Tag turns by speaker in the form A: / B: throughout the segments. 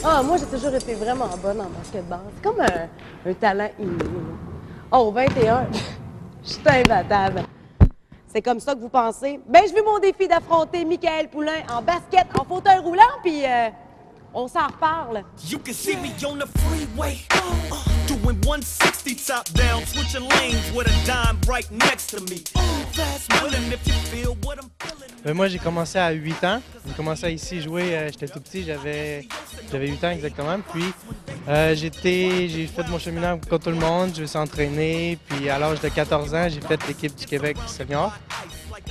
A: Ah, moi, j'ai toujours été vraiment bonne en basketball. C'est comme un talent inné. Oh, 21, je suis imbattable. C'est comme ça que vous pensez? Ben, je veux mon défi d'affronter Michael Poulain en basket, en fauteuil roulant, puis on s'en reparle.
B: You can see me on the freeway, doing 160 top down, switching lanes with a dime right next to me. Fast willing if you feel what I'm feeling.
C: Moi, j'ai commencé à 8 ans. J'ai commencé à ici jouer, j'étais tout petit, j'avais 8 ans exactement. Puis j'ai fait mon cheminement comme tout le monde, je me suis entraîné. Puis à l'âge de 14 ans, j'ai fait l'équipe du Québec senior.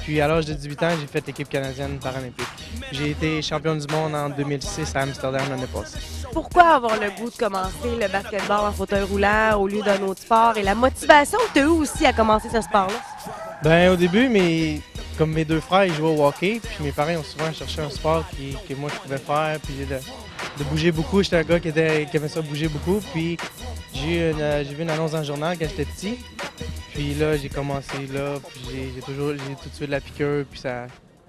C: Puis à l'âge de 18 ans, j'ai fait l'équipe canadienne paralympique. J'ai été champion du monde en 2006 à Amsterdam l'année passée.
A: Pourquoi avoir le goût de commencer le basketball en fauteuil roulant au lieu d'un autre sport et la motivation que tu as eu aussi à commencer ce sport-là?
C: Ben au début, comme mes deux frères, ils jouaient au hockey, puis mes parents ont souvent cherché un sport que moi je pouvais faire, puis de bouger beaucoup. J'étais un gars qui aimait ça bouger beaucoup, puis j'ai vu une annonce dans le journal quand j'étais petit. Puis là, j'ai commencé là, puis j'ai tout de suite la piqûre, puis ça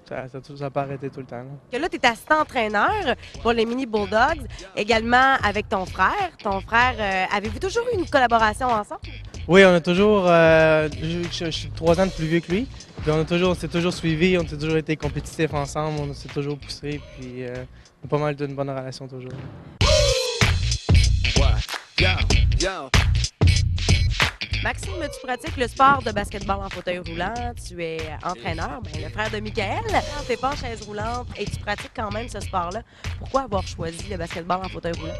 C: n'a pas arrêté tout le temps.
A: Que là, tu es assistant entraîneur pour les Mini Bulldogs, également avec ton frère. Ton frère, avez-vous toujours eu une collaboration ensemble?
C: Oui, on a toujours, je suis 3 ans de plus vieux que lui, puis on s'est toujours suivis, on a toujours été compétitifs ensemble, on s'est toujours poussés, puis on a pas mal d'une bonne relation toujours.
A: Maxime, tu pratiques le sport de basketball en fauteuil roulant, tu es entraîneur, le frère de Michael. Tu n'es pas en chaise roulante et tu pratiques quand même ce sport-là. Pourquoi avoir choisi le basketball en fauteuil roulant?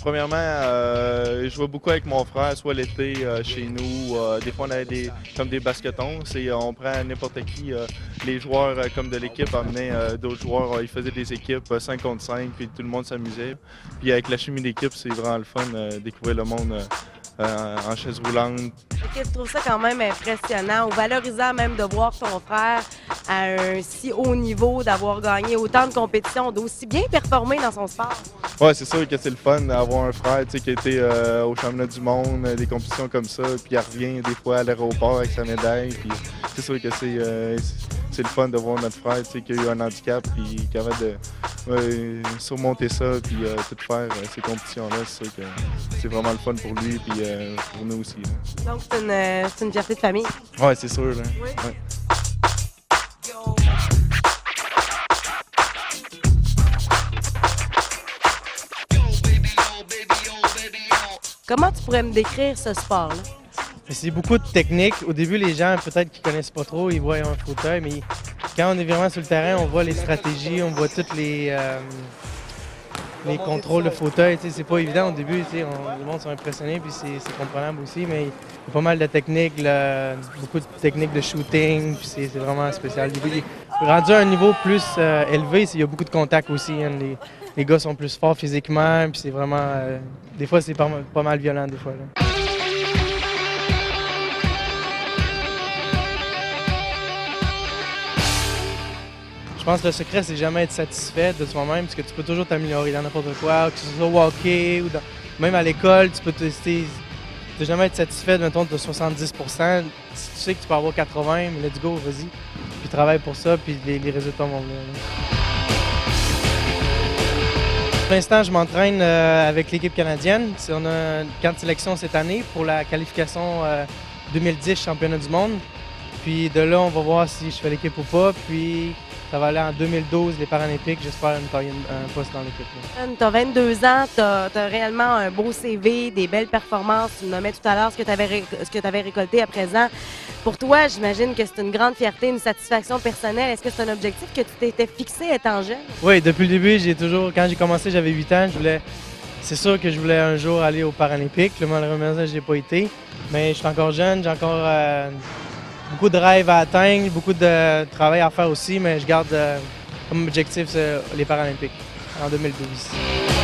D: Premièrement, je jouais beaucoup avec mon frère, soit l'été chez nous. Des fois, on avait des basquetons. On prend n'importe qui. Les joueurs comme de l'équipe amenaient d'autres joueurs. Ils faisaient des équipes 5 contre 5, puis tout le monde s'amusait. Puis avec la chimie d'équipe, c'est vraiment le fun de découvrir le monde en chaise roulante.
A: Je trouve ça quand même impressionnant ou valorisant même de voir ton frère à un si haut niveau, d'avoir gagné autant de compétitions, d'aussi bien performer dans son sport.
D: Oui, c'est sûr que c'est le fun d'avoir un frère qui a été au championnat du monde, des compétitions comme ça, puis il revient des fois à l'aéroport avec sa médaille. Puis c'est sûr que c'est le fun de voir notre frère qui a eu un handicap puis qui est capable de surmonter ça puis tout faire ces compétitions-là. C'est sûr que c'est vraiment le fun pour lui puis pour nous aussi. Là.
A: Donc c'est une fierté de famille?
D: Oui, c'est sûr. Là.
A: Oui.
D: Ouais.
C: Comment tu pourrais me décrire ce sport-là? C'est beaucoup de technique. Au début, les gens, peut-être qu'ils connaissent pas trop, ils voient un fauteuil, mais quand on est vraiment sur le terrain, on voit les stratégies, on voit tous les contrôles de fauteuil. C'est pas évident au début, le monde sont impressionnés, puis c'est comprenable aussi, mais il y a pas mal de techniques, beaucoup de techniques de shooting, puis c'est vraiment spécial. Rendu à un niveau plus élevé, il y a beaucoup de contacts aussi. Hein, les gars sont plus forts physiquement, puis c'est vraiment... des fois, c'est pas mal violent, des fois. Là. Je pense que le secret, c'est jamais être satisfait de soi-même, parce que tu peux toujours t'améliorer dans n'importe quoi, que ce soit au hockey ou même à l'école, tu peux tester. Tu peux jamais être satisfait, mettons, de 70 Si tu sais que tu peux avoir 80, mais let's go, vas-y. Puis travaille pour ça, puis les résultats vont venir. Pour l'instant, je m'entraîne avec l'équipe canadienne. On a une camp de sélection cette année pour la qualification 2010 championnat du monde. Puis de là, on va voir si je fais l'équipe ou pas. Puis ça va aller en 2012, les Paralympiques. J'espère un poste dans l'équipe.
A: Tu as 22 ans, tu as réellement un beau CV, des belles performances. Tu me nommais tout à l'heure ce que tu avais récolté à présent. Pour toi, j'imagine que c'est une grande fierté, une satisfaction personnelle. Est-ce que c'est un objectif que tu t'étais fixé étant jeune?
C: Oui, depuis le début, quand j'ai commencé, j'avais 8 ans. C'est sûr que je voulais un jour aller aux Paralympiques. Malheureusement, je n'ai pas été. Mais je suis encore jeune, j'ai encore beaucoup de rêves à atteindre, beaucoup de travail à faire aussi. Mais je garde comme objectif les Paralympiques en 2012.